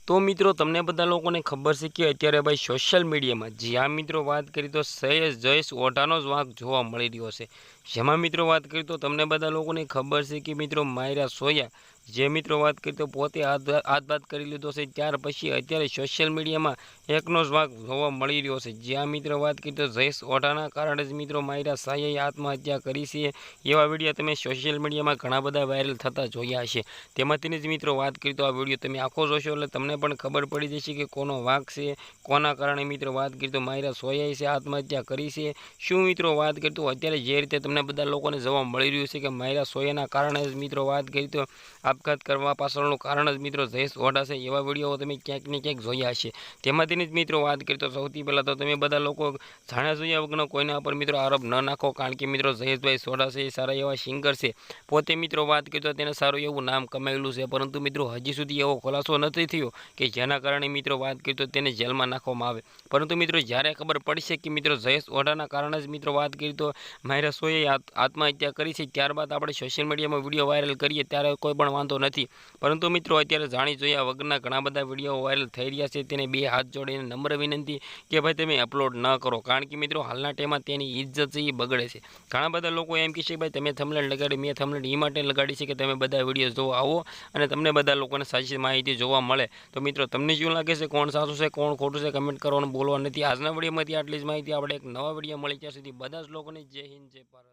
तो मित्रों तमने बधा लोकोने खबर छे कि अत्यारे भाई सोशल मीडिया में ज्यां मित्रों बात करी तो सहेज जयेश ओढानो ज वांक जोवा मळी रह्यो छे। जेमां मित्रों बात करी तो तमने बधा लोकोने खबर छे कि मित्रों मायरा सोया जे मित्रों बात करी तो पोते आत्मघात करी लीधो छे। त्यार पछी अत्यारे सोशल मीडिया में एकनो ज वांक जोवा मळी रह्यो छे। ज्यां मित्रों बात करी तो जयेश ओढाना कारणे ज मित्रों मायरा सायाए आत्महत्या करी छे। एवा विडियो तमे सोशल मीडिया में घणा बधा वायरल थता जोया हशे। तेमांथी ज मित्रों बात करी तो आ विडियो तमे आखो जोशो એટલે તમને પણ ખબર પડી જશે કે કોનો વાંક છે, કોના કારણે મિત્રો વાત કરી તો માયરા સોયાએ છે આત્મહત્યા કરી છે। શું મિત્રો વાત કરી તો અત્યારે જે રીતે તમને બધા લોકોને જોવા મળી રહ્યું છે કે માયરા સોયાના કારણે જ મિત્રો વાત કરી તો આપઘાત કરવા પાછળનું કારણ જ મિત્રો જયેશ ઓઢા છે। એવા વિડીયો તમે ક્યાંક ને ક્યાંક જોયા હશે। તેમાંથી જ મિત્રો વાત કરી તો સૌથી પહેલાં તો તમે બધા લોકો જાણ્યા જોયા વગરનો કોઈના પર મિત્રો આરોપ ન નાખો, કારણ કે મિત્રો જયેશભાઈ સોઢા છે એ સારા એવા સિંગર છે। પોતે મિત્રો વાત કરી તો તેને સારું એવું નામ કમાયેલું છે, પરંતુ મિત્રો હજી સુધી એવો ખુલાસો નથી થયો કે જેना कारणे मित्रों बात करी तो तेने जेल में नाखवामां आवे। परंतु मित्रों ज्यारे खबर पड़शे कि मित्रों जयेश ओढाना कारणे ज मित्रों बात करी तो मायरा सोयाए आत्महत्या करी छे, त्यारबाद आपणे सोशल मीडिया में विडियो वायरल करीए त्यारे कोई पण वांधो नथी। परंतु मित्रों अत्यारे जाणी जोया वगरना घणा बधा विडियो वायरल थई रह्या छे। तेने बे हाथ जोड़ीने नम्र विनंती कि भाई तमे अपलोड न करो, कारण कि मित्रों हालना टाइममां तेनी इज्जत छे ए बगड़े छे। घणा बधा लोको एम कहे छे भाई तमे थंबनेल लगाड़ी, मैं थंबनेल ए माटे लगाड़ी छे कि तमे बधा विडियो जोवा आवो अने तमने बधा लोकोने साची माहिती जोवा मळे। तो मित्रों तमने शुं लागे छे, कोण साचुं छे कोण खोटुं छे कमेंट करवानुं बोलवा नथी। आजना विडियोमांथी आटली ज माहिती। आपणे एक नवा विडियो मळी, त्यां सुधी बधा ज लोकोने जय हिंद जय भारत।